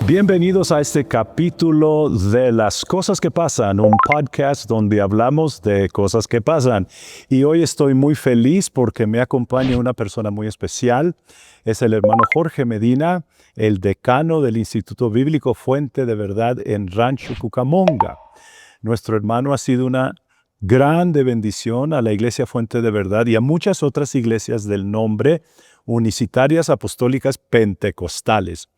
Bienvenidos a este capítulo de Las Cosas que Pasan, un podcast donde hablamos de cosas que pasan. Y hoy estoy muy feliz porque me acompaña una persona muy especial. Es el hermano Jorge Medina, el decano del Instituto Bíblico Fuente de Verdad en Rancho Cucamonga. Nuestro hermano ha sido una grande bendición a la Iglesia Fuente de Verdad y a muchas otras iglesias del nombre, unicitarias, apostólicas, pentecostales.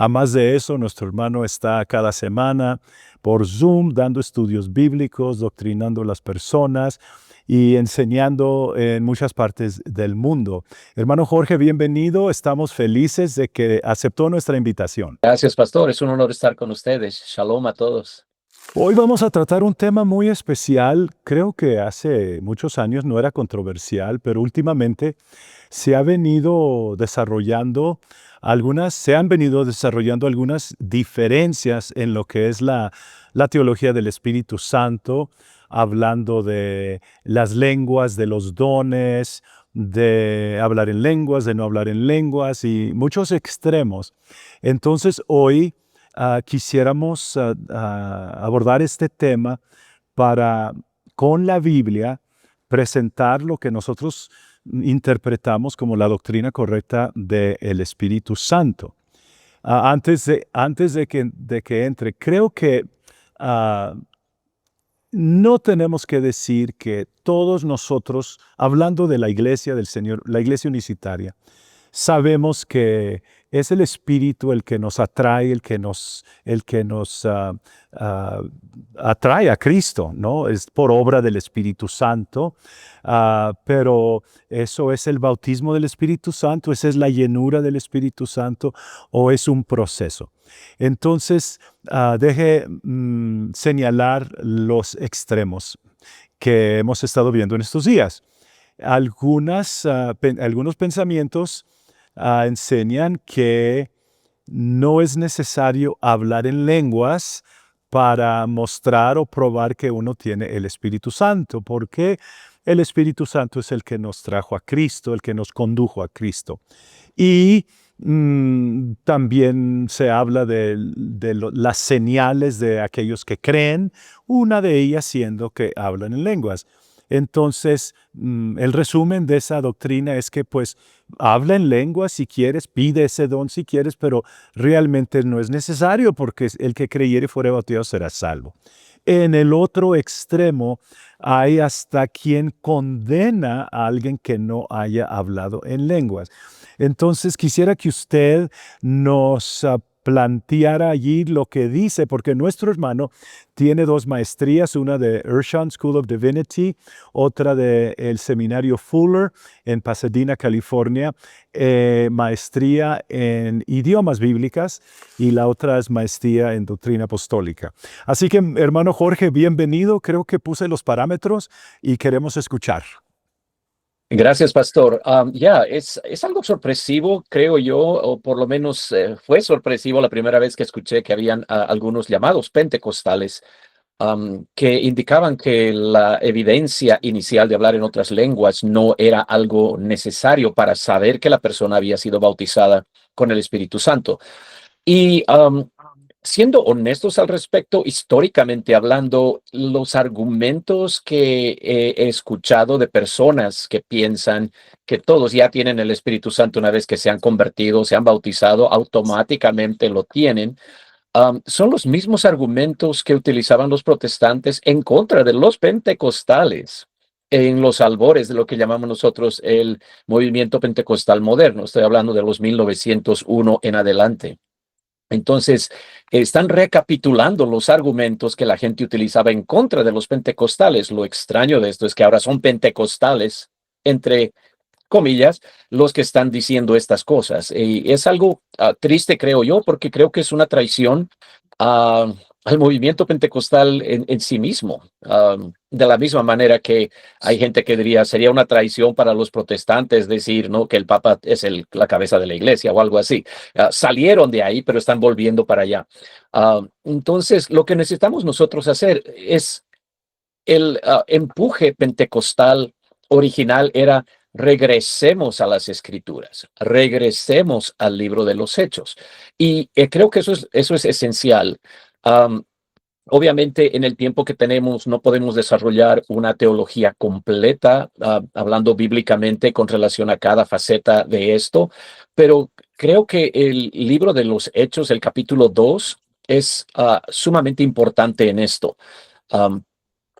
A más de eso, nuestro hermano está cada semana por Zoom dando estudios bíblicos, doctrinando a las personas y enseñando en muchas partes del mundo. Hermano Jorge, bienvenido. Estamos felices de que aceptó nuestra invitación. Gracias, pastor. Es un honor estar con ustedes. Shalom a todos. Hoy vamos a tratar un tema muy especial. Creo que hace muchos años no era controversial, pero últimamente se han venido desarrollando algunas diferencias en lo que es la teología del Espíritu Santo, hablando de las lenguas, de los dones, de hablar en lenguas, de no hablar en lenguas y muchos extremos. Entonces hoy quisiéramos abordar este tema para, con la Biblia, presentar lo que nosotros interpretamos como la doctrina correcta del Espíritu Santo. Antes de que entre, creo que no tenemos que decir que todos nosotros, hablando de la iglesia del Señor, la iglesia unicitaria, sabemos que es el Espíritu el que nos atrae, el que nos atrae a Cristo, ¿no? Es por obra del Espíritu Santo, pero eso es el bautismo del Espíritu Santo, esa es la llenura del Espíritu Santo o es un proceso. Entonces, deje señalar los extremos que hemos estado viendo en estos días. Algunos pensamientos enseñan que no es necesario hablar en lenguas para mostrar o probar que uno tiene el Espíritu Santo, porque el Espíritu Santo es el que nos trajo a Cristo, el que nos condujo a Cristo. Y también se habla de las señales de aquellos que creen, una de ellas siendo que hablan en lenguas. Entonces, el resumen de esa doctrina es que, pues, habla en lenguas si quieres, pide ese don si quieres, pero realmente no es necesario porque el que creyere y fuere bautizado será salvo. En el otro extremo hay hasta quien condena a alguien que no haya hablado en lenguas. Entonces, quisiera que usted nos planteara allí lo que dice, porque nuestro hermano tiene dos maestrías, una de Urshan School of Divinity, otra del Seminario Fuller en Pasadena, California, maestría en idiomas bíblicas y la otra es maestría en doctrina apostólica. Así que, hermano Jorge, bienvenido. Creo que puse los parámetros y queremos escuchar. Gracias, pastor. Es algo sorpresivo, creo yo, o por lo menos fue sorpresivo la primera vez que escuché que habían algunos llamados pentecostales que indicaban que la evidencia inicial de hablar en otras lenguas no era algo necesario para saber que la persona había sido bautizada con el Espíritu Santo. Y siendo honestos al respecto, históricamente hablando, los argumentos que he escuchado de personas que piensan que todos ya tienen el Espíritu Santo una vez que se han convertido, se han bautizado, automáticamente lo tienen, son los mismos argumentos que utilizaban los protestantes en contra de los pentecostales en los albores de lo que llamamos nosotros el movimiento pentecostal moderno. Estoy hablando de los 1901 en adelante. Entonces, están recapitulando los argumentos que la gente utilizaba en contra de los pentecostales. Lo extraño de esto es que ahora son pentecostales, entre comillas, los que están diciendo estas cosas. Y es algo triste, creo yo, porque creo que es una traición al movimiento pentecostal en sí mismo. De la misma manera que hay gente que diría, sería una traición para los protestantes decir, ¿no?, que el Papa es la cabeza de la iglesia o algo así. Salieron de ahí, pero están volviendo para allá. Entonces, lo que necesitamos nosotros hacer es el empuje pentecostal original era regresemos a las Escrituras, regresemos al libro de los Hechos. Y creo que eso es esencial. Um, Obviamente, en el tiempo que tenemos, no podemos desarrollar una teología completa, hablando bíblicamente con relación a cada faceta de esto, pero creo que el libro de los Hechos, el capítulo 2, es sumamente importante en esto. Um,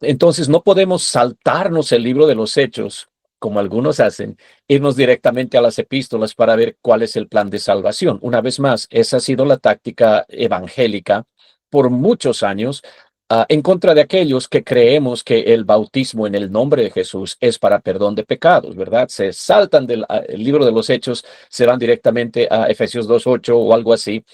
entonces, no podemos saltarnos el libro de los Hechos, como algunos hacen, irnos directamente a las epístolas para ver cuál es el plan de salvación. Una vez más, esa ha sido la táctica evangélica por muchos años, en contra de aquellos que creemos que el bautismo en el nombre de Jesús es para perdón de pecados, ¿verdad? Se saltan del el libro de los Hechos, se van directamente a Efesios 2:8 o algo así.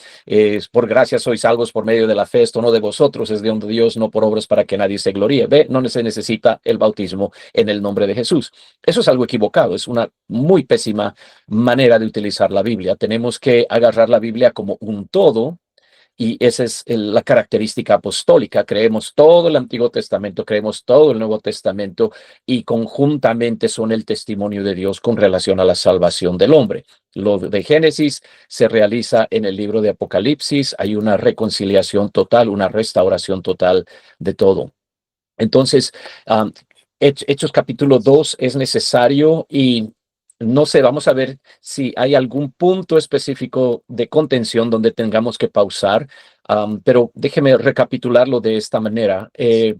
Por gracia sois salvos por medio de la fe, esto no de vosotros, es de donde Dios, no por obras para que nadie se gloríe. Ve, no se necesita el bautismo en el nombre de Jesús. Eso es algo equivocado, es una muy pésima manera de utilizar la Biblia. Tenemos que agarrar la Biblia como un todo, y esa es la característica apostólica. Creemos todo el Antiguo Testamento, creemos todo el Nuevo Testamento, y conjuntamente son el testimonio de Dios con relación a la salvación del hombre. Lo de Génesis se realiza en el libro de Apocalipsis. Hay una reconciliación total, una restauración total de todo. Entonces, um, Hechos capítulo 2 es necesario, y no sé, vamos a ver si hay algún punto específico de contención donde tengamos que pausar, pero déjeme recapitularlo de esta manera. En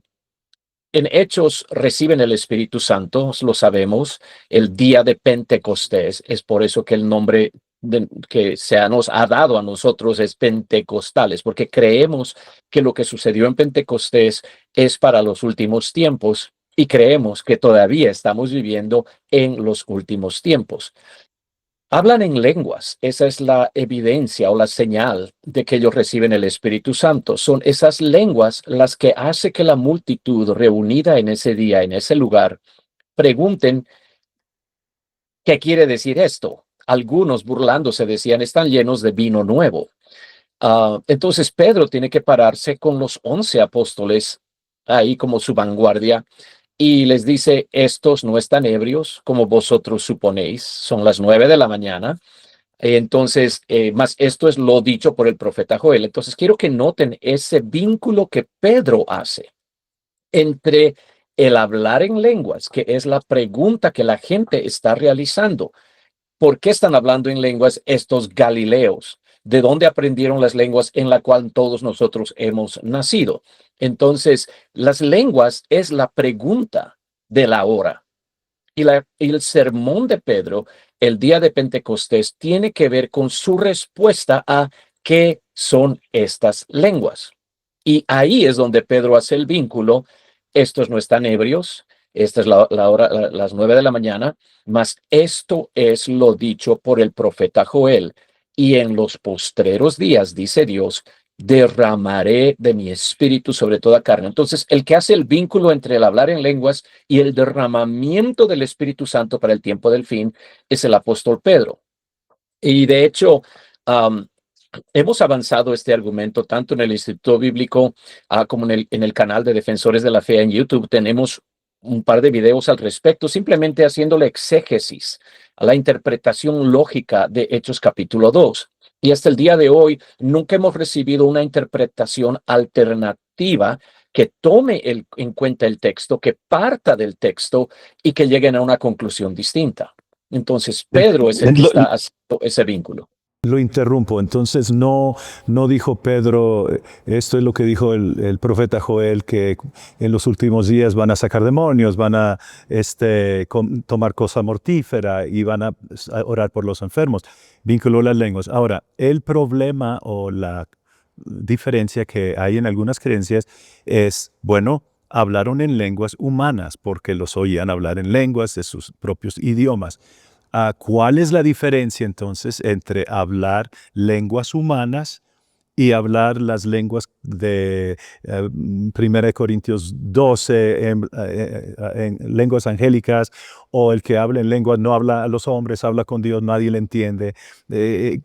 Hechos reciben el Espíritu Santo, lo sabemos, el día de Pentecostés. Es por eso que el nombre que se nos ha dado a nosotros es Pentecostales, porque creemos que lo que sucedió en Pentecostés es para los últimos tiempos, y creemos que todavía estamos viviendo en los últimos tiempos. Hablan en lenguas, esa es la evidencia o la señal de que ellos reciben el Espíritu Santo. Son esas lenguas las que hace que la multitud reunida en ese día, en ese lugar, pregunten: ¿qué quiere decir esto? Algunos, burlándose, decían: están llenos de vino nuevo. Entonces Pedro tiene que pararse con los 11 apóstoles ahí como su vanguardia, y les dice: estos no están ebrios como vosotros suponéis, son las 9 de la mañana. Entonces, más esto es lo dicho por el profeta Joel. Entonces, quiero que noten ese vínculo que Pedro hace entre el hablar en lenguas, que es la pregunta que la gente está realizando. ¿Por qué están hablando en lenguas estos galileos? ¿De dónde aprendieron las lenguas en la cual todos nosotros hemos nacido? Entonces, las lenguas es la pregunta de la hora. Y el sermón de Pedro el día de Pentecostés tiene que ver con su respuesta a qué son estas lenguas. Y ahí es donde Pedro hace el vínculo: estos no están ebrios, esta es la hora, las 9 de la mañana, mas esto es lo dicho por el profeta Joel. Y en los postreros días, dice Dios, derramaré de mi espíritu sobre toda carne. Entonces, el que hace el vínculo entre el hablar en lenguas y el derramamiento del Espíritu Santo para el tiempo del fin es el apóstol Pedro. Y de hecho, um, hemos avanzado este argumento tanto en el Instituto Bíblico como en el canal de Defensores de la Fe en YouTube. Tenemos un par de videos al respecto, simplemente haciéndole exégesis a la interpretación lógica de Hechos capítulo 2. Y hasta el día de hoy nunca hemos recibido una interpretación alternativa que tome en cuenta el texto, que parta del texto y que lleguen a una conclusión distinta. Entonces, Pedro es el que está haciendo ese vínculo. Lo interrumpo. Entonces no dijo Pedro, esto es lo que dijo el profeta Joel, que en los últimos días van a sacar demonios, van a tomar cosa mortífera y van a orar por los enfermos. Vinculó las lenguas. Ahora, el problema o la diferencia que hay en algunas creencias es, bueno, hablaron en lenguas humanas porque los oían hablar en lenguas de sus propios idiomas. ¿Cuál es la diferencia entonces entre hablar lenguas humanas y hablar las lenguas de 1 Corintios 12 en lenguas angélicas, o el que habla en lenguas no habla a los hombres, habla con Dios, nadie le entiende?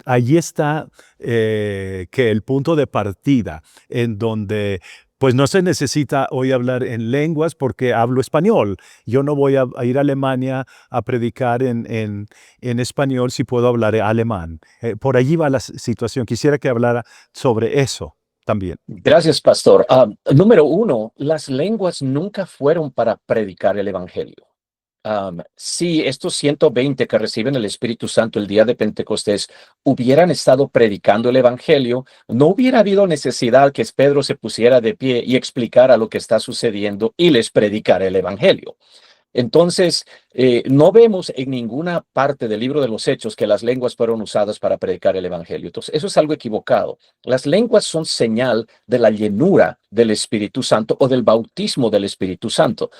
Allí está que el punto de partida en donde Pues no se necesita hoy hablar en lenguas porque hablo español. Yo no voy a ir a Alemania a predicar en español si puedo hablar alemán. Por allí va la situación. Quisiera que hablara sobre eso también. Gracias, pastor. Número uno, las lenguas nunca fueron para predicar el evangelio. Si estos 120 que reciben el Espíritu Santo el día de Pentecostés hubieran estado predicando el Evangelio, no hubiera habido necesidad que Pedro se pusiera de pie y explicara lo que está sucediendo y les predicara el Evangelio. Entonces, no vemos en ninguna parte del libro de los Hechos que las lenguas fueron usadas para predicar el Evangelio. Entonces, eso es algo equivocado. Las lenguas son señal de la llenura del Espíritu Santo o del bautismo del Espíritu Santo.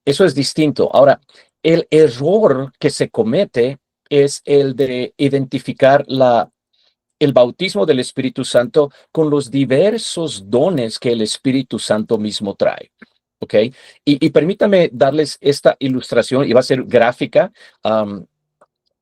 Eso es distinto. Ahora, el error que se comete es el de identificar el bautismo del Espíritu Santo con los diversos dones que el Espíritu Santo mismo trae. ¿Ok? Y permítame darles esta ilustración, y va a ser gráfica,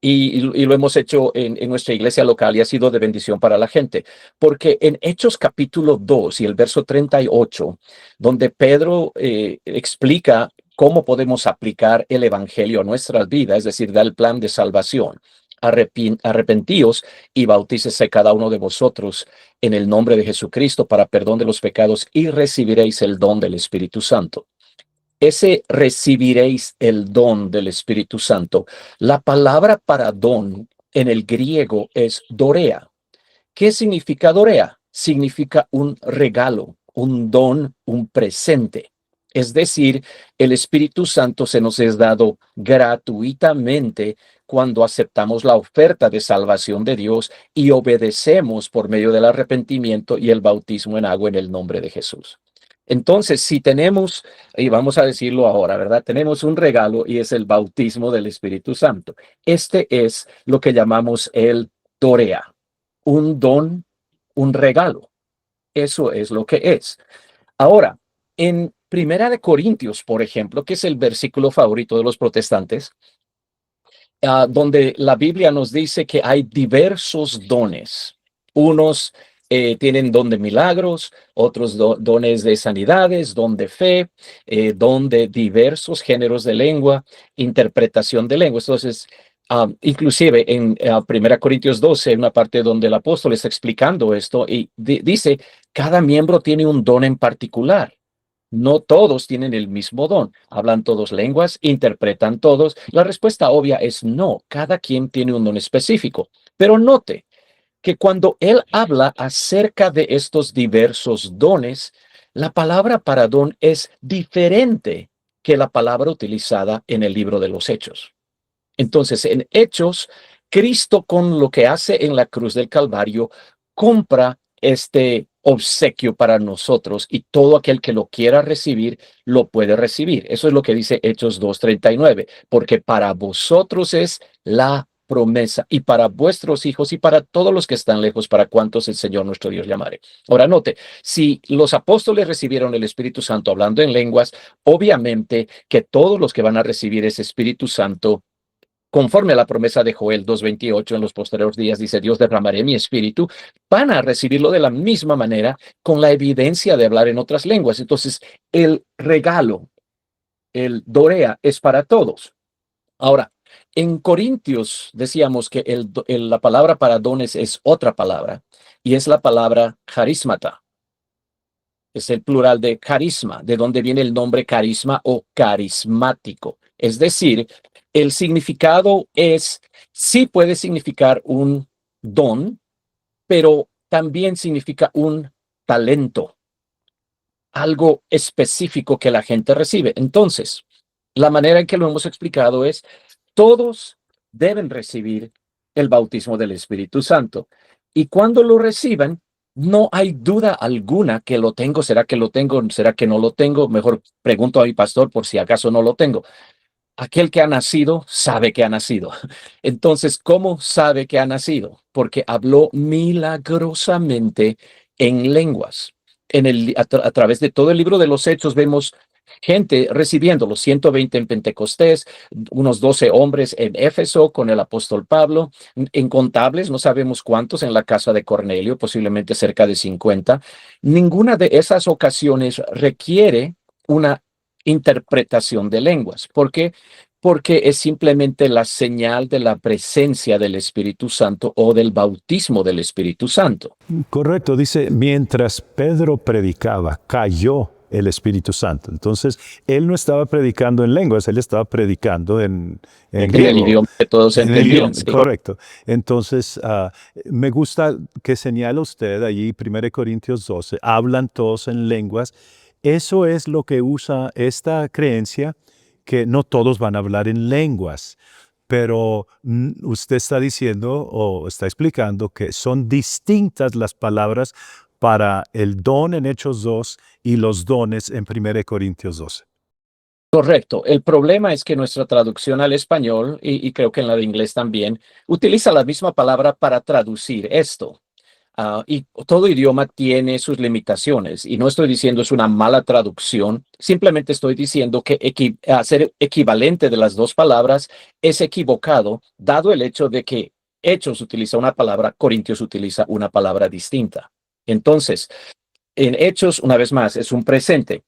y lo hemos hecho en nuestra iglesia local y ha sido de bendición para la gente. Porque en Hechos capítulo 2 y el verso 38, donde Pedro explica cómo podemos aplicar el evangelio a nuestras vidas, es decir, da el plan de salvación. Arrepentíos y bautícese cada uno de vosotros en el nombre de Jesucristo para perdón de los pecados y recibiréis el don del Espíritu Santo. Ese recibiréis el don del Espíritu Santo. La palabra para don en el griego es dorea. ¿Qué significa dorea? Significa un regalo, un don, un presente. Es decir, el Espíritu Santo se nos es dado gratuitamente cuando aceptamos la oferta de salvación de Dios y obedecemos por medio del arrepentimiento y el bautismo en agua en el nombre de Jesús. Entonces, si tenemos, y vamos a decirlo ahora, ¿verdad? Tenemos un regalo y es el bautismo del Espíritu Santo. Este es lo que llamamos el dorea, un don, un regalo. Eso es lo que es. Ahora, en Primera de Corintios, por ejemplo, que es el versículo favorito de los protestantes, donde la Biblia nos dice que hay diversos dones. Unos tienen don de milagros, otros dones de sanidades, don de fe, don de diversos géneros de lengua, interpretación de lenguas. Entonces, inclusive en 1 Corintios 12, una parte donde el apóstol está explicando esto y dice, cada miembro tiene un don en particular. No todos tienen el mismo don. Hablan todos lenguas, interpretan todos. La respuesta obvia es no. Cada quien tiene un don específico. Pero note que cuando él habla acerca de estos diversos dones, la palabra para don es diferente que la palabra utilizada en el libro de los Hechos. Entonces, en Hechos, Cristo con lo que hace en la cruz del Calvario compra este obsequio para nosotros y todo aquel que lo quiera recibir, lo puede recibir. Eso es lo que dice Hechos 2:39, porque para vosotros es la promesa y para vuestros hijos y para todos los que están lejos, para cuantos el Señor nuestro Dios llamare. Ahora note, si los apóstoles recibieron el Espíritu Santo hablando en lenguas, obviamente que todos los que van a recibir ese Espíritu Santo conforme a la promesa de Joel 2:28, en los posteriores días dice, Dios derramaré mi espíritu, van a recibirlo de la misma manera con la evidencia de hablar en otras lenguas. Entonces, el regalo, el dorea, es para todos. Ahora, en Corintios decíamos que la palabra para dones es otra palabra, y es la palabra carismata. Es el plural de carisma, de donde viene el nombre carisma o carismático. Es decir, el significado sí puede significar un don, pero también significa un talento, algo específico que la gente recibe. Entonces, la manera en que lo hemos explicado es, todos deben recibir el bautismo del Espíritu Santo. Y cuando lo reciban, no hay duda alguna que lo tengo. ¿Será que lo tengo? ¿Será que no lo tengo? Mejor pregunto a mi pastor por si acaso no lo tengo. Aquel que ha nacido sabe que ha nacido. Entonces, ¿cómo sabe que ha nacido? Porque habló milagrosamente en lenguas. A través de todo el libro de los Hechos vemos gente recibiendo los 120 en Pentecostés, unos 12 hombres en Éfeso con el apóstol Pablo, incontables, no sabemos cuántos en la casa de Cornelio, posiblemente cerca de 50. Ninguna de esas ocasiones requiere una interpretación de lenguas. ¿Por qué? Porque es simplemente la señal de la presencia del Espíritu Santo o del bautismo del Espíritu Santo. Correcto, dice, mientras Pedro predicaba, cayó el Espíritu Santo. Entonces, él no estaba predicando en lenguas, él estaba predicando en En el griego. idioma que todos En el entendían. idioma, Sí. correcto. Entonces, me gusta que señala usted allí, 1 Corintios 12, hablan todos en lenguas. Eso es lo que usa esta creencia, que no todos van a hablar en lenguas. Pero usted está diciendo o está explicando que son distintas las palabras para el don en Hechos 2 y los dones en 1 Corintios 12. Correcto. El problema es que nuestra traducción al español, y creo que en la de inglés también, utiliza la misma palabra para traducir esto. Y todo idioma tiene sus limitaciones. Y no estoy diciendo es una mala traducción, simplemente estoy diciendo que hacer equivalente de las dos palabras es equivocado, dado el hecho de que Hechos utiliza una palabra, Corintios utiliza una palabra distinta. Entonces, en Hechos, una vez más, es un presente,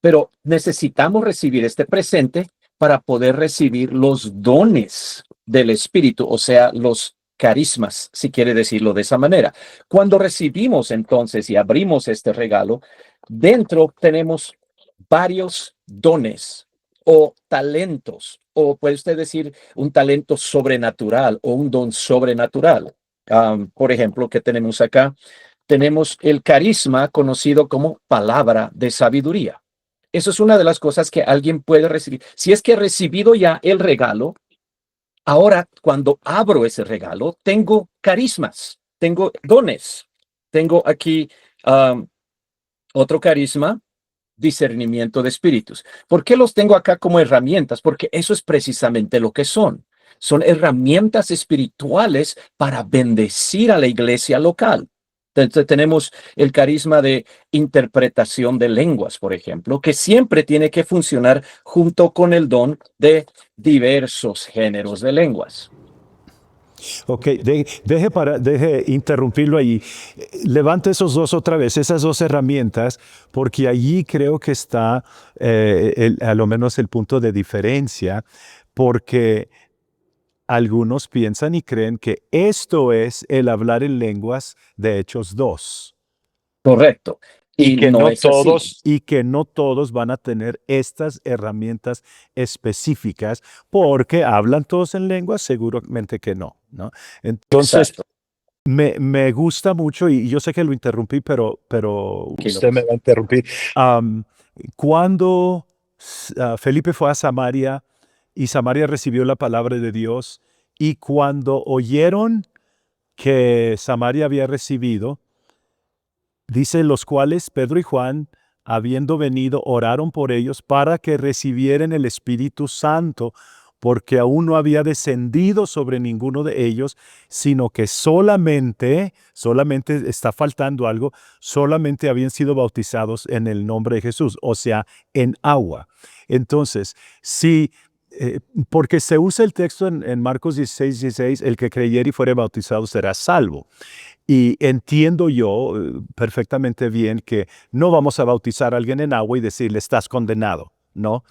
pero necesitamos recibir este presente para poder recibir los dones del Espíritu, o sea, los carismas, si quiere decirlo de esa manera. Cuando recibimos entonces y abrimos este regalo, dentro tenemos varios dones o talentos, o puede usted decir un talento sobrenatural o un don sobrenatural. Por ejemplo, ¿qué tenemos acá? Tenemos el carisma conocido como palabra de sabiduría. Eso es una de las cosas que alguien puede recibir. Si es que he recibido ya el regalo, ahora cuando abro ese regalo, tengo carismas, tengo dones. Tengo aquí otro carisma, discernimiento de espíritus. ¿Por qué los tengo acá como herramientas? Porque eso es precisamente lo que son. Son herramientas espirituales para bendecir a la iglesia local. Entonces, tenemos el carisma de interpretación de lenguas, por ejemplo, que siempre tiene que funcionar junto con el don de diversos géneros de lenguas. Ok, deje interrumpirlo allí. Levante esos dos otra vez, esas dos herramientas, porque allí creo que está a lo menos el punto de diferencia, porque algunos piensan y creen que esto es el hablar en lenguas de Hechos 2 Correcto. y Y que no no es así. todos y que no todos van a tener estas herramientas específicas porque hablan todos en lenguas, seguramente que no, ¿no? Entonces, Exacto. me gusta mucho y yo sé que lo interrumpí, pero Tranquilo. usted me va a interrumpir. Am, cuando Felipe fue a Samaria y Samaria recibió la palabra de Dios y cuando oyeron que Samaria había recibido, dice, los cuales Pedro y Juan, habiendo venido, oraron por ellos para que recibieran el Espíritu Santo, porque aún no había descendido sobre ninguno de ellos, sino que solamente está faltando algo, solamente habían sido bautizados en el nombre de Jesús, o sea, en agua. Entonces, si porque se usa el texto en Marcos 16, el que creyere y fuere bautizado será salvo. Y entiendo yo perfectamente bien que no vamos a bautizar a alguien en agua y decirle estás condenado, ¿no?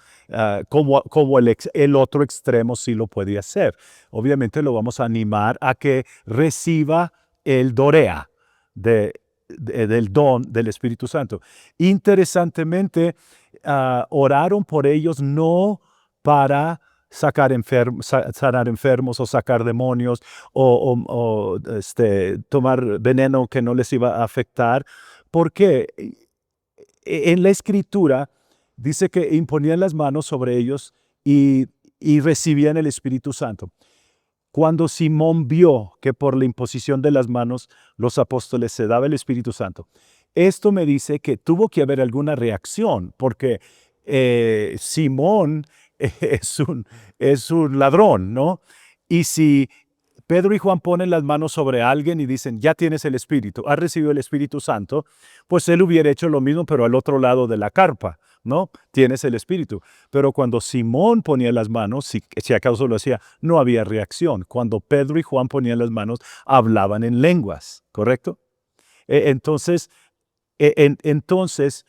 Como el otro extremo sí lo puede hacer. Obviamente lo vamos a animar a que reciba el dorea del don del Espíritu Santo. Interesantemente, oraron por ellos no para sanar enfermos o sacar demonios o tomar veneno que no les iba a afectar, porque en la escritura dice que imponían las manos sobre ellos y recibían el Espíritu Santo. Cuando Simón vio que por la imposición de las manos los apóstoles se daba el Espíritu Santo, esto me dice que tuvo que haber alguna reacción, porque Simón es un ladrón, ¿no? Y si Pedro y Juan ponen las manos sobre alguien y dicen, ya tienes el Espíritu, has recibido el Espíritu Santo, pues él hubiera hecho lo mismo, pero al otro lado de la carpa, ¿no? Tienes el Espíritu. Pero cuando Simón ponía las manos, si acaso lo hacía, no había reacción. Cuando Pedro y Juan ponían las manos, hablaban en lenguas, ¿correcto? Entonces, entonces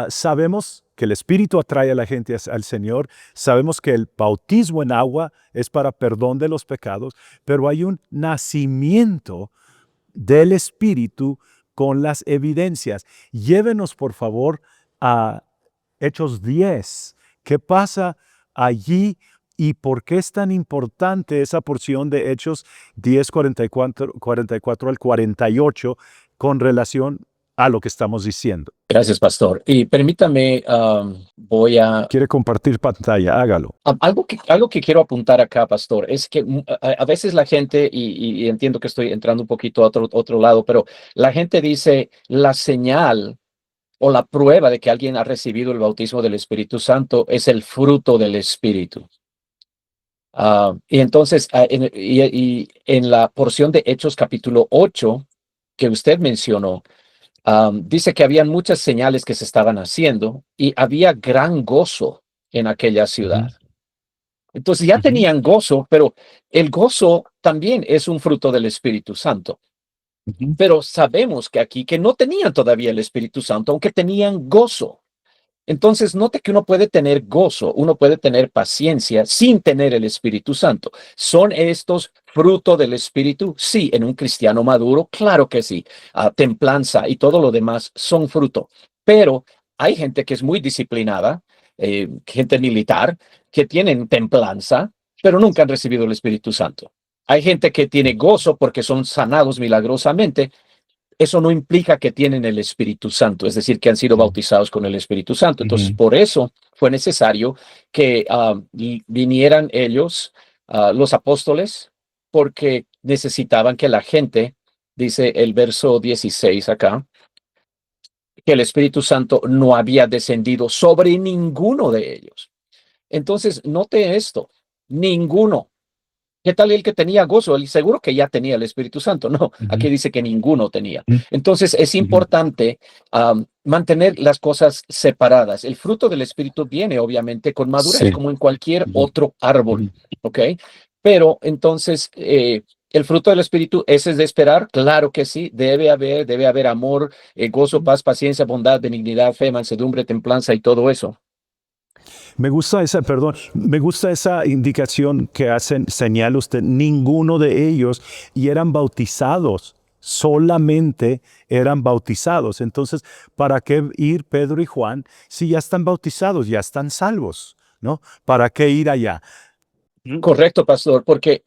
sabemos que el Espíritu atrae a la gente al Señor, sabemos que el bautismo en agua es para perdón de los pecados, pero hay un nacimiento del Espíritu con las evidencias. Llévenos, por favor, a Hechos 10. ¿Qué pasa allí y por qué es tan importante esa porción de Hechos 10, 44 al 48 con relación a lo que estamos diciendo? Gracias, pastor. Y permítame, voy a ¿Quiere compartir pantalla? Hágalo. algo que quiero apuntar acá, pastor, es que a veces la gente, y entiendo que estoy entrando un poquito a otro lado, pero la gente dice la señal o la prueba de que alguien ha recibido el bautismo del Espíritu Santo es el fruto del Espíritu. Y entonces, y en la porción de Hechos capítulo 8 que usted mencionó, dice que habían muchas señales que se estaban haciendo y había gran gozo en aquella ciudad. Ujú, Entonces ya ujú, tenían gozo, pero el gozo también es un fruto del Espíritu Santo. ujú. Pero sabemos que aquí que no tenían todavía el Espíritu Santo, aunque tenían gozo. Entonces, note que uno puede tener gozo, uno puede tener paciencia sin tener el Espíritu Santo. ¿Son estos fruto del Espíritu? Sí, en un cristiano maduro, claro que sí. Templanza y todo lo demás son fruto. Pero hay gente que es muy disciplinada, gente militar, que tienen templanza, pero nunca han recibido el Espíritu Santo. Hay gente que tiene gozo porque son sanados milagrosamente, eso no implica que tienen el Espíritu Santo, es decir, que han sido bautizados con el Espíritu Santo. Entonces, Ujú. por eso fue necesario que vinieran ellos, los apóstoles, porque necesitaban que la gente, dice el verso 16 acá, que el Espíritu Santo no había descendido sobre ninguno de ellos. Entonces, note esto, ninguno. ¿Qué tal el que tenía gozo? Él seguro que ya tenía el Espíritu Santo. No, Ujú, aquí dice que ninguno tenía. ujú, Entonces es ujú, importante mantener las cosas separadas. El fruto del Espíritu viene obviamente con madurez, sí. como en cualquier Ujú, otro árbol, ujú. ¿ok? Pero entonces, el fruto del Espíritu, ¿ese es de esperar? Claro que sí, debe haber amor, gozo, paz, paciencia, bondad, benignidad, fe, mansedumbre, templanza y todo eso. Me gusta esa indicación que hacen, señala usted, ninguno de ellos y eran bautizados, solamente eran bautizados. Entonces, ¿para qué ir Pedro y Juan si ya están bautizados, ya están salvos? ¿No? ¿Para qué ir allá? Correcto, pastor, porque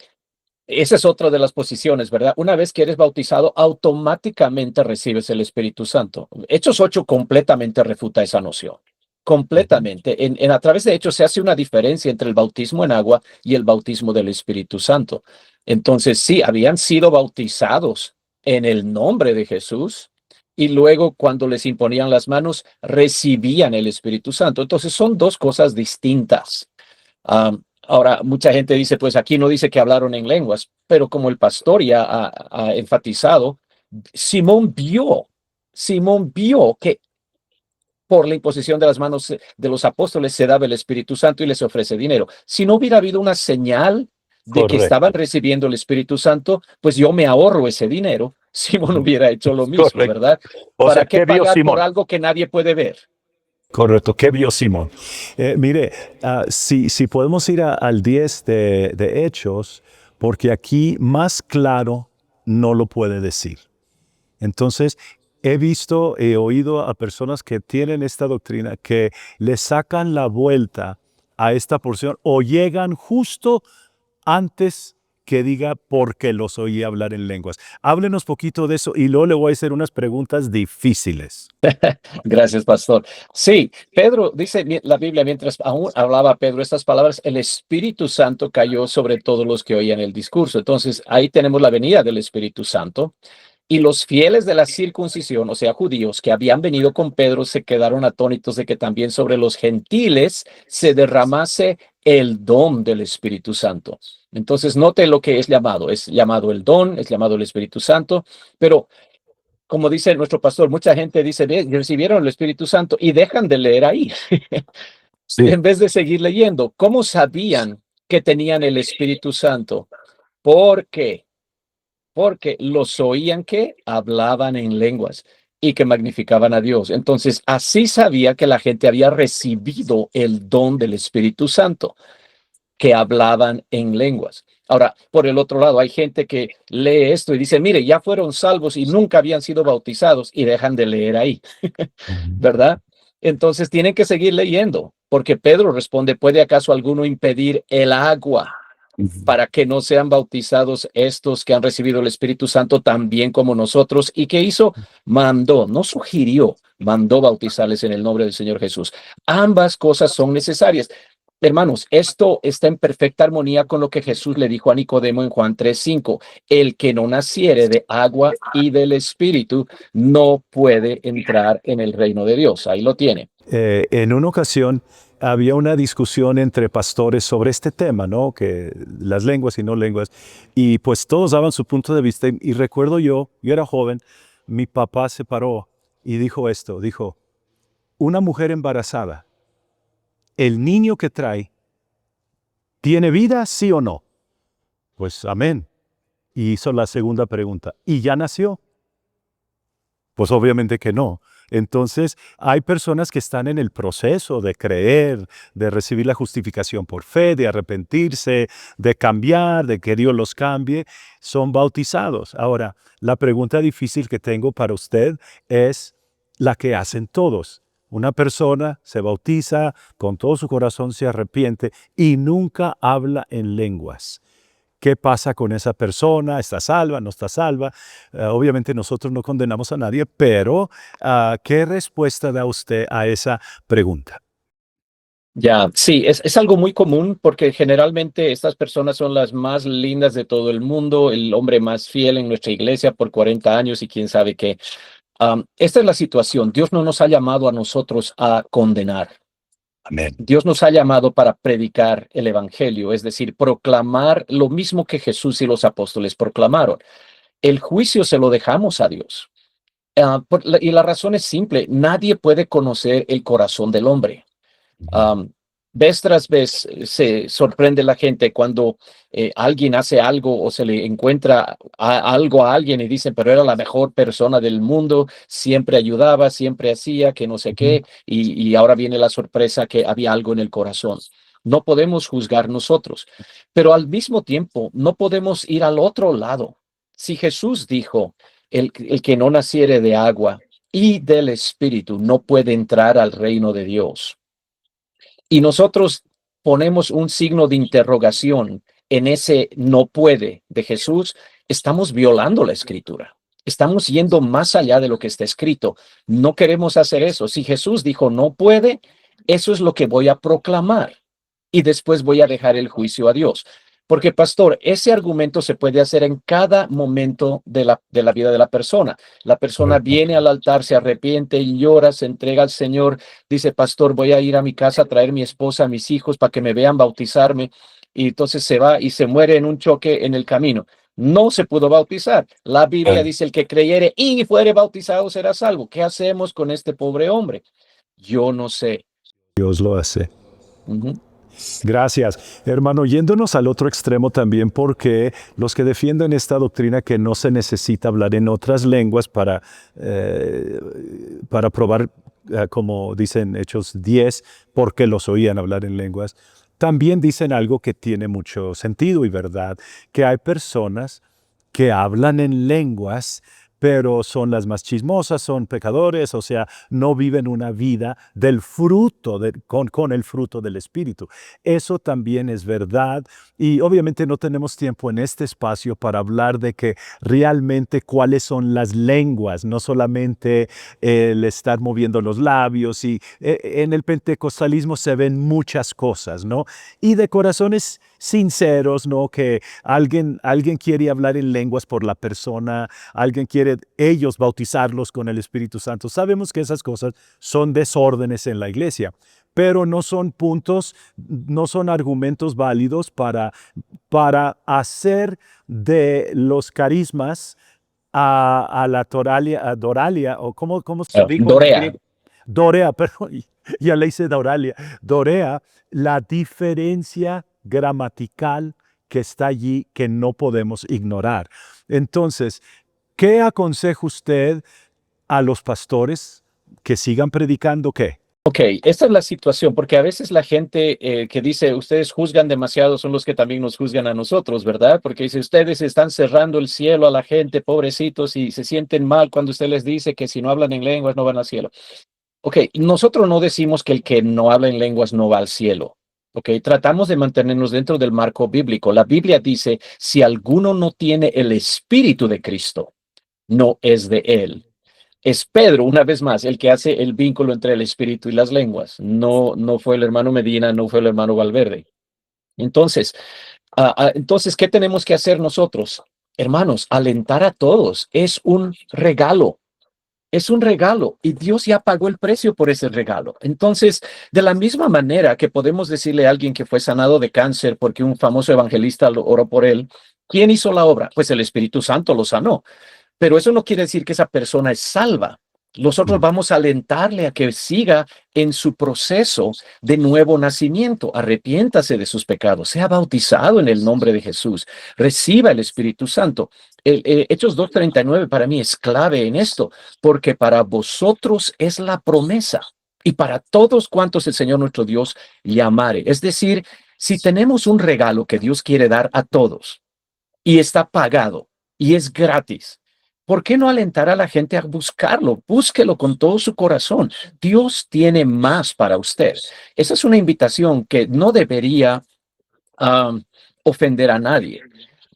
esa es otra de las posiciones, ¿verdad? Una vez que eres bautizado, automáticamente recibes el Espíritu Santo. Hechos 8 completamente refuta esa noción. Ujú. Completamente. A través de Hechos se hace una diferencia entre el bautismo en agua y el bautismo del Espíritu Santo. Entonces, sí, habían sido bautizados en el nombre de Jesús y luego cuando les imponían las manos, recibían el Espíritu Santo. Entonces, son dos cosas distintas. Ahora, mucha gente dice, pues aquí no dice que hablaron en lenguas, pero como el pastor ya ha enfatizado, Simón vio, Simón vio que por la imposición de las manos de los apóstoles se daba el Espíritu Santo y les ofrece dinero. Si no hubiera habido una señal de que estaban Correcto, recibiendo el Espíritu Santo, pues yo me ahorro ese dinero. Simón hubiera hecho lo mismo, correcto. ¿verdad? O sea, ¿Para qué ¿qué vio pagar por Simón? algo que nadie puede ver? Correcto, ¿qué vio Simón? Mire, si podemos ir al 10 de Hechos, porque aquí más claro no lo puede decir. Entonces, he oído a personas que tienen esta doctrina que le sacan la vuelta a esta porción o llegan justo antes que diga porque los oí hablar en lenguas. Háblenos poquito de eso y luego le voy a hacer unas preguntas difíciles. Gracias, pastor. Sí, Pedro, dice la Biblia, mientras aún hablaba Pedro estas palabras, el Espíritu Santo cayó sobre todos los que oían el discurso. Entonces, ahí tenemos la venida del Espíritu Santo. Y los fieles de la circuncisión, o sea, judíos que habían venido con Pedro, se quedaron atónitos de que también sobre los gentiles se derramase el don del Espíritu Santo. Entonces, note lo que es llamado el don, es llamado el Espíritu Santo, pero como dice nuestro pastor, mucha gente dice, "Ve, recibieron el Espíritu Santo", y dejan de leer ahí, Sí. en vez de seguir leyendo. ¿Cómo sabían que tenían el Espíritu Santo? ¿Por qué? Porque los oían que hablaban en lenguas y que magnificaban a Dios. Entonces, así sabía que la gente había recibido el don del Espíritu Santo, que hablaban en lenguas. Ahora, por el otro lado, hay gente que lee esto y dice, mire, ya fueron salvos y nunca habían sido bautizados, y dejan de leer ahí, Ujú. ¿verdad? Entonces tienen que seguir leyendo, porque Pedro responde, ¿puede acaso alguno impedir el agua Ujú. para que no sean bautizados estos que han recibido el Espíritu Santo también como nosotros? ¿Y qué hizo? Mandó, no sugirió, mandó bautizarles en el nombre del Señor Jesús. Ambas cosas son necesarias. Hermanos, esto está en perfecta armonía con lo que Jesús le dijo a Nicodemo en Juan 3:5. El que no naciere de agua y del Espíritu no puede entrar en el reino de Dios. Ahí lo tiene. En una ocasión había una discusión entre pastores sobre este tema, ¿no? Que las lenguas y no lenguas, y pues todos daban su punto de vista, y recuerdo yo era joven, mi papá se paró y dijo esto, dijo, una mujer embarazada, el niño que trae, ¿tiene vida, sí o no? Pues amén. Y hizo la segunda pregunta, ¿y ya nació? Pues obviamente que no. Entonces, hay personas que están en el proceso de creer, de recibir la justificación por fe, de arrepentirse, de cambiar, de que Dios los cambie, son bautizados. Ahora, la pregunta difícil que tengo para usted es la que hacen todos. Una persona se bautiza, con todo su corazón se arrepiente y nunca habla en lenguas. ¿Qué pasa con esa persona? ¿Está salva? ¿No está salva? Obviamente nosotros no condenamos a nadie, pero ¿qué respuesta da usted a esa pregunta? Ya, sí, es algo muy común porque generalmente estas personas son las más lindas de todo el mundo, el hombre más fiel en nuestra iglesia por 40 años y quién sabe qué. Esta es la situación. Dios no nos ha llamado a nosotros a condenar. Amén. Dios nos ha llamado para predicar el evangelio, es decir, proclamar lo mismo que Jesús y los apóstoles proclamaron. El juicio se lo dejamos a Dios. Y la razón es simple: nadie puede conocer el corazón del hombre. Ujú. Um, Vez tras vez se sorprende la gente cuando alguien hace algo o se le encuentra algo a alguien y dicen, pero era la mejor persona del mundo, siempre ayudaba, siempre hacía, que no sé Ujú. qué, y ahora viene la sorpresa que había algo en el corazón. No podemos juzgar nosotros, pero al mismo tiempo no podemos ir al otro lado. Si Jesús dijo, el que no naciere de agua y del Espíritu no puede entrar al reino de Dios, y nosotros ponemos un signo de interrogación en ese no puede de Jesús, estamos violando la escritura. Estamos yendo más allá de lo que está escrito. No queremos hacer eso. Si Jesús dijo no puede, eso es lo que voy a proclamar. Y después voy a dejar el juicio a Dios. Porque, pastor, ese argumento se puede hacer en cada momento de la vida de la persona. La persona Correcto. viene al altar, se arrepiente, llora, se entrega al Señor, dice, pastor, voy a ir a mi casa a traer mi esposa, a mis hijos para que me vean bautizarme. Y entonces se va y se muere en un choque en el camino. No se pudo bautizar. La Biblia Eh, dice, el que creyere y fuere bautizado será salvo. ¿Qué hacemos con este pobre hombre? Yo no sé. Dios lo hace. Ujú. Gracias. Hermano, yéndonos al otro extremo también, porque los que defienden esta doctrina que no se necesita hablar en otras lenguas eh, para probar, como dicen Hechos 10, porque los oían hablar en lenguas, también dicen algo que tiene mucho sentido y verdad, que hay personas que hablan en lenguas, pero son las más chismosas, son pecadores, o sea, no viven una vida del fruto, con el fruto del Espíritu. Eso también es verdad y obviamente no tenemos tiempo en este espacio para hablar de que realmente cuáles son las lenguas, no solamente el estar moviendo los labios y en el pentecostalismo se ven muchas cosas, ¿no? Y de corazones sinceros, ¿no? Que alguien quiere hablar en lenguas por la persona, alguien quiere ellos bautizarlos con el Espíritu Santo. Sabemos que esas cosas son desórdenes en la iglesia, pero no son puntos, no son argumentos válidos para hacer de los carismas a la Doralia, o cómo se dijo en Dorea. griego. Dorea, perdón, ya le hice Doralia. Dorea, la diferencia gramatical que está allí que no podemos ignorar. Entonces, ¿qué aconseja usted a los pastores que sigan predicando qué? Ok, esta es la situación, porque a veces la gente que dice, ustedes juzgan demasiado, son los que también nos juzgan a nosotros, ¿verdad? Porque dice, ustedes están cerrando el cielo a la gente, pobrecitos, y se sienten mal cuando usted les dice que si no hablan en lenguas no van al cielo. Ok, nosotros no decimos que el que no habla en lenguas no va al cielo. Ok, tratamos de mantenernos dentro del marco bíblico. La Biblia dice, si alguno no tiene el Espíritu de Cristo, no es de él. Es Pedro, una vez más, el que hace el vínculo entre el espíritu y las lenguas. No fue el hermano Medina, no fue el hermano Valverde. Entonces, entonces, ¿qué tenemos que hacer nosotros? Hermanos, alentar a todos. Es un regalo. Es un regalo y Dios ya pagó el precio por ese regalo. Entonces, de la misma manera que podemos decirle a alguien que fue sanado de cáncer porque un famoso evangelista lo oró por él, ¿quién hizo la obra? Pues el Espíritu Santo lo sanó. Pero eso no quiere decir que esa persona es salva. Nosotros Mm. vamos a alentarle a que siga en su proceso de nuevo nacimiento. Arrepiéntase de sus pecados, sea bautizado en el nombre de Jesús, reciba el Espíritu Santo. Hechos 2:39 para mí es clave en esto, porque para vosotros es la promesa y para todos cuantos el Señor nuestro Dios llamare. Es decir, si tenemos un regalo que Dios quiere dar a todos y está pagado y es gratis, ¿por qué no alentar a la gente a buscarlo? Búsquelo con todo su corazón. Dios tiene más para usted. Esa es una invitación que no debería um, ofender a nadie.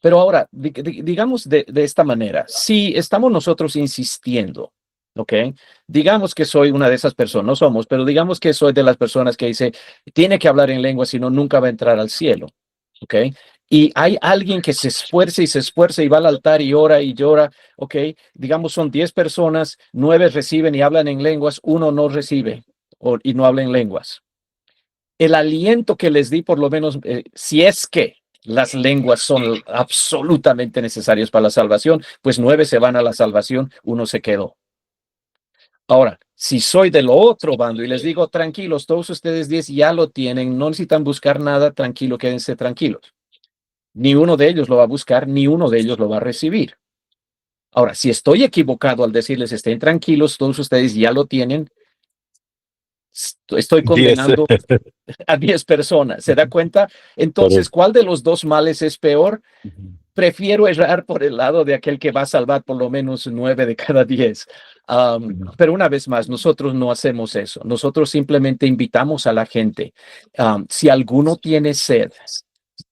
Pero ahora, digamos de esta manera, si estamos nosotros insistiendo, ¿ok? Digamos que soy una de esas personas, no somos, pero digamos que soy de las personas que dice, tiene que hablar en lengua, si no, nunca va a entrar al cielo, ¿ok? Y hay alguien que se esfuerza y va al altar y ora y llora, ¿ok? Digamos son 10 personas, 9 reciben y hablan en lenguas, uno no recibe y no habla en lenguas. El aliento que les di, por lo menos, si es que las lenguas son absolutamente necesarias para la salvación, pues 9 se van a la salvación, uno se quedó. Ahora, si soy del otro bando y les digo, tranquilos, todos ustedes 10 ya lo tienen, no necesitan buscar nada, tranquilo, quédense tranquilos. Ni uno de ellos lo va a buscar, ni uno de ellos lo va a recibir. Ahora, si estoy equivocado al decirles estén tranquilos, todos ustedes ya lo tienen, estoy 10. condenando a 10 personas. ¿Se da cuenta? Entonces, Correcto. ¿cuál de los dos males es peor? Ujú. Prefiero errar por el lado de aquel que va a salvar por lo menos 9 de cada 10. Ujú. Pero una vez más, nosotros no hacemos eso. Nosotros simplemente invitamos a la gente. Si alguno tiene sed,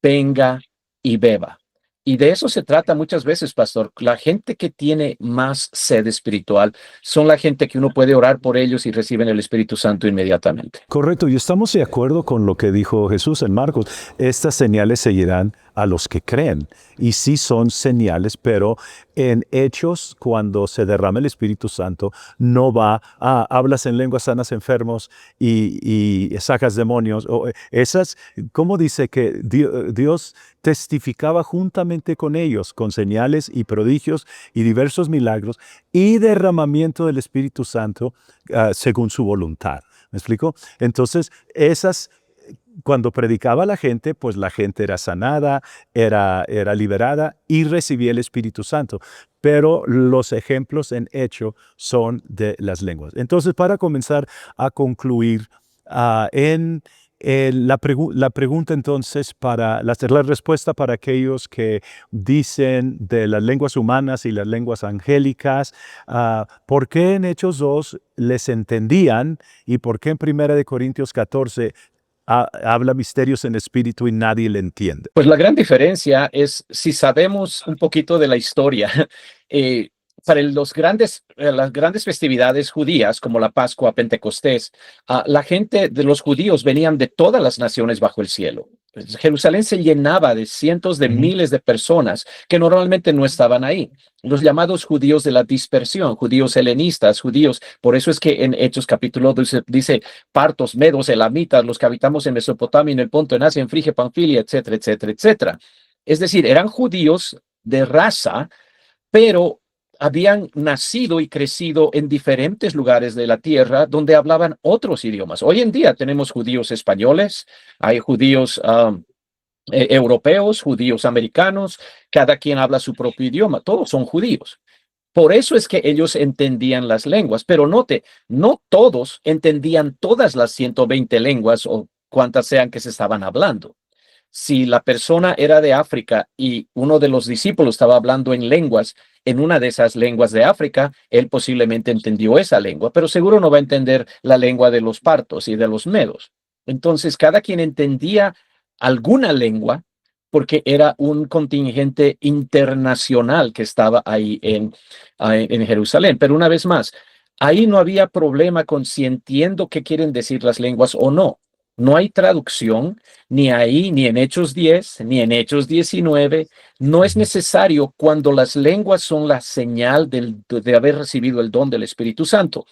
venga y beba. Y de eso se trata muchas veces, pastor. La gente que tiene más sed espiritual son la gente que uno puede orar por ellos y reciben el Espíritu Santo inmediatamente. Correcto, y estamos de acuerdo con lo que dijo Jesús en Marcos. Estas señales seguirán a los que creen. Y sí son señales, pero en hechos, cuando se derrama el Espíritu Santo, no va a hablas en lenguas, sanas enfermos y sacas demonios. O esas, ¿cómo dice que Dios testificaba juntamente con ellos, con señales y prodigios y diversos milagros y derramamiento del Espíritu Santo según su voluntad? ¿Me explico? Entonces, cuando predicaba a la gente, pues la gente era sanada, era liberada y recibía el Espíritu Santo. Pero los ejemplos en hecho son de las lenguas. Entonces, para comenzar a concluir, la pregunta entonces la respuesta para aquellos que dicen de las lenguas humanas y las lenguas angélicas, ¿por qué en Hechos 2 les entendían y por qué en 1 Corintios 14 habla misterios en espíritu y nadie le entiende? Pues la gran diferencia es si sabemos un poquito de la historia. eh, para las grandes festividades judías, como la Pascua, Pentecostés, la gente de los judíos venían de todas las naciones bajo el cielo. Jerusalén se llenaba de cientos de Ujú. miles de personas que normalmente no estaban ahí. Los llamados judíos de la dispersión, judíos helenistas, judíos. Por eso es que en Hechos capítulo 2 dice partos, medos, elamitas, los que habitamos en Mesopotamia, en el Ponto, en Asia, en Frigia, Panfilia, etcétera, etcétera, etcétera. Es decir, eran judíos de raza, pero habían nacido y crecido en diferentes lugares de la tierra donde hablaban otros idiomas. Hoy en día tenemos judíos españoles, hay judíos europeos, judíos americanos, cada quien habla su propio idioma, todos son judíos. Por eso es que ellos entendían las lenguas, pero note, no todos entendían todas las 120 lenguas o cuantas sean que se estaban hablando. Si la persona era de África y uno de los discípulos estaba hablando en lenguas, en una de esas lenguas de África, él posiblemente entendió esa lengua, pero seguro no va a entender la lengua de los partos y de los medos. Entonces, cada quien entendía alguna lengua porque era un contingente internacional que estaba ahí en Jerusalén. Pero una vez más, ahí no había problema con si entiendo qué quieren decir las lenguas o no. No hay traducción, ni ahí, ni en Hechos 10, ni en Hechos 19. No es necesario cuando las lenguas son la señal de haber recibido el don del Espíritu Santo.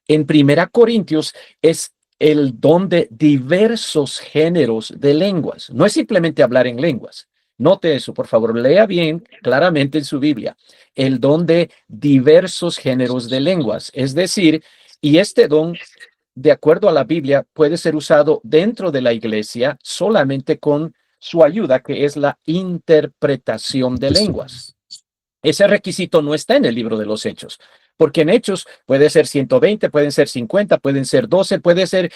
En Primera Corintios es el don de diversos géneros de lenguas. No es simplemente hablar en lenguas. Note eso, por favor, lea bien claramente en su Biblia. El don de diversos géneros de lenguas. Es decir, y este don, de acuerdo a la Biblia, puede ser usado dentro de la iglesia solamente con su ayuda, que es la interpretación de lenguas. Ese requisito no está en el libro de los Hechos, porque en Hechos puede ser 120, pueden ser 50, pueden ser 12, puede ser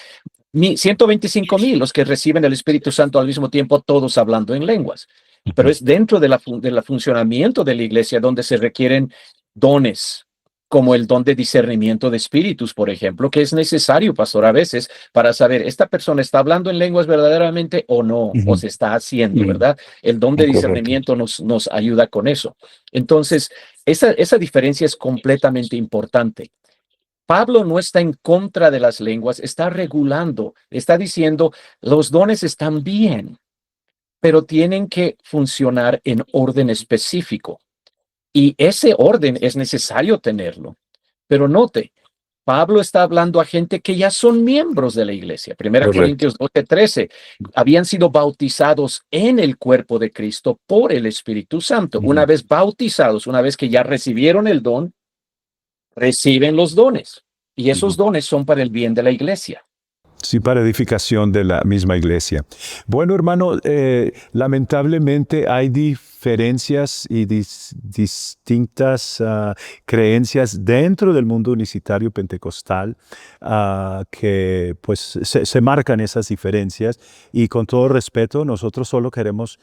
125,000 los que reciben el Espíritu Santo al mismo tiempo, todos hablando en lenguas. Pero es dentro de la funcionamiento de la iglesia donde se requieren dones, como el don de discernimiento de espíritus, por ejemplo, que es necesario, pastor, a veces para saber, ¿esta persona está hablando en lenguas verdaderamente o no? O se está haciendo, ¿verdad? El don de discernimiento nos ayuda con eso. Entonces, esa diferencia es completamente importante. Pablo no está en contra de las lenguas, está regulando, está diciendo, los dones están bien, pero tienen que funcionar en orden específico. Y ese orden es necesario tenerlo. Pero note, Pablo está hablando a gente que ya son miembros de la iglesia. Primera Corintios 12:13, habían sido bautizados en el cuerpo de Cristo por el Espíritu Santo. Una vez bautizados, una vez que ya recibieron el don, reciben los dones. Y esos dones son para el bien de la iglesia. Sí, para edificación de la misma iglesia. Bueno, hermano, lamentablemente hay diferencias y distintas creencias dentro del mundo unicitario pentecostal que pues se marcan esas diferencias y con todo respeto nosotros solo queremos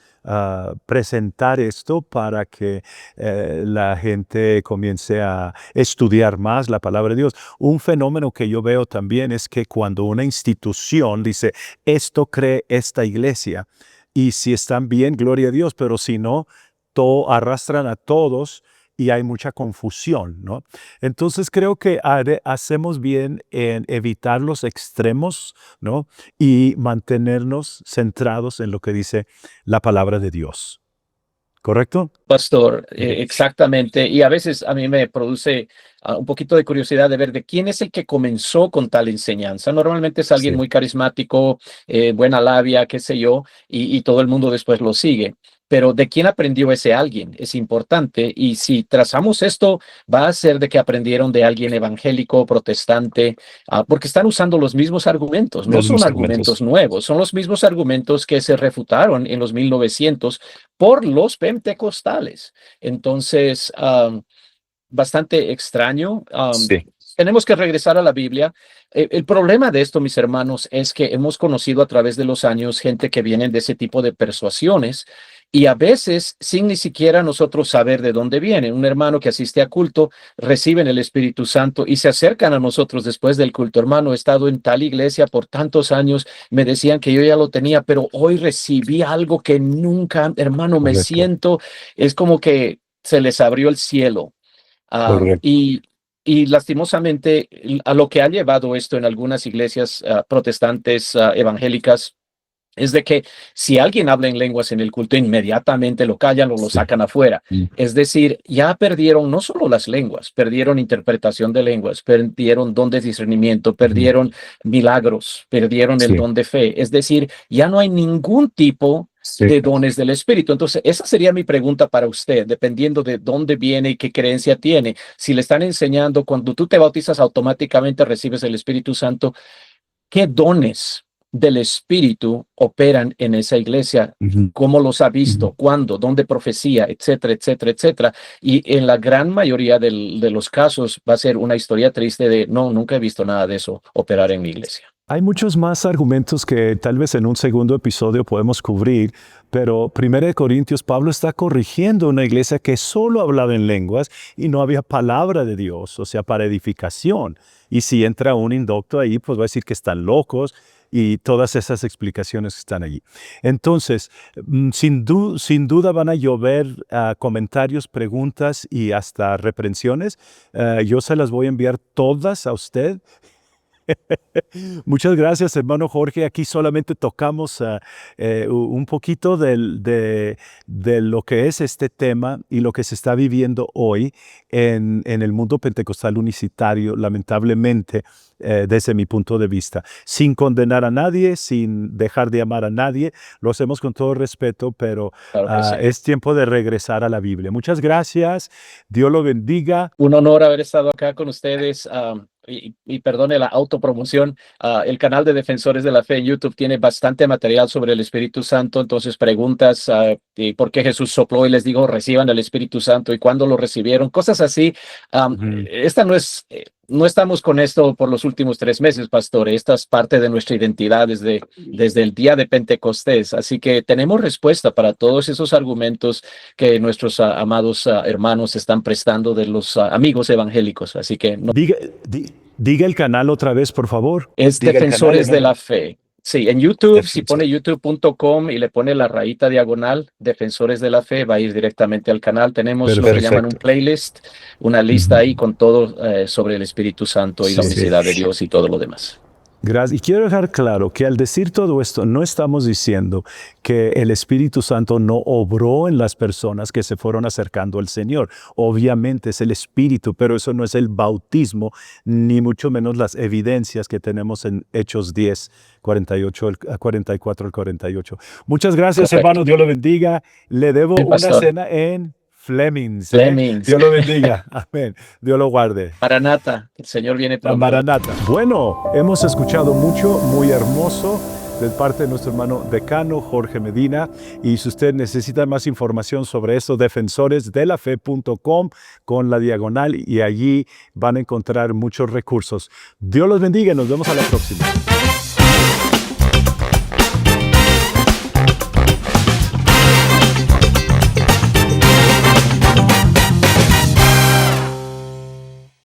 presentar esto para que la gente comience a estudiar más la palabra de Dios. Un fenómeno que yo veo también es que cuando una institución dice, esto cree esta iglesia, y si están bien, gloria a Dios, pero si no, arrastran a todos y hay mucha confusión, ¿no? Entonces creo que hacemos bien en evitar los extremos, ¿no? Y mantenernos centrados en lo que dice la palabra de Dios. ¿Correcto? Pastor, exactamente. Y a veces a mí me produce un poquito de curiosidad de ver de quién es el que comenzó con tal enseñanza. Normalmente es alguien Sí. muy carismático, buena labia, qué sé yo, y todo el mundo después lo sigue. Pero ¿de quién aprendió ese alguien? Es importante. Y si trazamos esto, va a ser de que aprendieron de alguien evangélico, protestante, porque están usando los mismos argumentos. No son argumentos nuevos, son los mismos argumentos que se refutaron en los 1900 por los pentecostales. Entonces, bastante extraño. Sí. Tenemos que regresar a la Biblia. El problema de esto, mis hermanos, es que hemos conocido a través de los años gente que vienen de ese tipo de persuasiones y a veces sin ni siquiera nosotros saber de dónde vienen. Un hermano que asiste a culto, reciben el Espíritu Santo y se acercan a nosotros después del culto. Hermano, he estado en tal iglesia por tantos años, me decían que yo ya lo tenía, pero hoy recibí algo que nunca, hermano, me siento, es como que se les abrió el cielo. Y lastimosamente, a lo que ha llevado esto en algunas iglesias protestantes evangélicas es de que si alguien habla en lenguas en el culto, inmediatamente lo callan o lo Sí. sacan afuera. Mm. Es decir, ya perdieron no solo las lenguas, perdieron interpretación de lenguas, perdieron don de discernimiento, perdieron milagros, perdieron el Sí. don de fe. Es decir, ya no hay ningún tipo Sí. de dones del Espíritu. Entonces, esa sería mi pregunta para usted, dependiendo de dónde viene y qué creencia tiene. Si le están enseñando, cuando tú te bautizas, automáticamente recibes el Espíritu Santo, ¿qué dones del Espíritu operan en esa iglesia? Ujú. ¿Cómo los ha visto? ¿Cuándo? ¿Dónde profecía? Etcétera, etcétera, etcétera. Y en la gran mayoría de los casos va a ser una historia triste de, no, nunca he visto nada de eso operar en mi iglesia. Hay muchos más argumentos que tal vez en un segundo episodio podemos cubrir, pero 1 Corintios, Pablo está corrigiendo una iglesia que solo hablaba en lenguas y no había palabra de Dios, o sea, para edificación. Y si entra un indocto ahí, pues va a decir que están locos y todas esas explicaciones que están allí. Entonces, sin duda van a llover comentarios, preguntas y hasta reprensiones. Yo se las voy a enviar todas a usted. Muchas gracias, hermano Jorge. Aquí solamente tocamos un poquito de lo que es este tema y lo que se está viviendo hoy en el mundo pentecostal unicitario, lamentablemente, desde mi punto de vista. Sin condenar a nadie, sin dejar de amar a nadie, lo hacemos con todo respeto, pero Claro que sí. es tiempo de regresar a la Biblia. Muchas gracias. Dios lo bendiga. Un honor haber estado acá con ustedes. Y perdone la autopromoción. El canal de Defensores de la Fe en YouTube tiene bastante material sobre el Espíritu Santo. Entonces, preguntas y por qué Jesús sopló y les dijo, reciban el Espíritu Santo y cuándo lo recibieron, cosas así. Esta no es. No estamos con esto por los últimos 3 meses, pastor. Esta es parte de nuestra identidad desde el día de Pentecostés. Así que tenemos respuesta para todos esos argumentos que nuestros amados hermanos están prestando de los amigos evangélicos. Así que no, Diga el canal otra vez, por favor. es Diga el canal, Defensores de hermano. la Fe. Sí, en YouTube, si Defensor. pone youtube.com y le pone la rayita diagonal, Defensores de la Fe, va a ir directamente al canal. Tenemos lo que llaman un Perfecto. playlist, una lista ahí con todo sobre el Espíritu Santo y la Sí. unicidad de Dios y todo lo demás. Gracias. Y quiero dejar claro que al decir todo esto, no estamos diciendo que el Espíritu Santo no obró en las personas que se fueron acercando al Señor. Obviamente es el Espíritu, pero eso no es el bautismo, ni mucho menos las evidencias que tenemos en Hechos 10, 44 al 48. Muchas gracias, Correcto. hermano. Dios lo bendiga. Le debo Bien, una pastor. cena en Flemings. Flemings. Dios lo bendiga. Amén. Dios lo guarde. Maranata, el Señor viene La pronto. Maranata. Bueno, hemos escuchado mucho, muy hermoso, de parte de nuestro hermano decano Jorge Medina. Y si usted necesita más información sobre eso, defensoresdelafe.com con la diagonal y allí van a encontrar muchos recursos. Dios los bendiga y nos vemos a la próxima.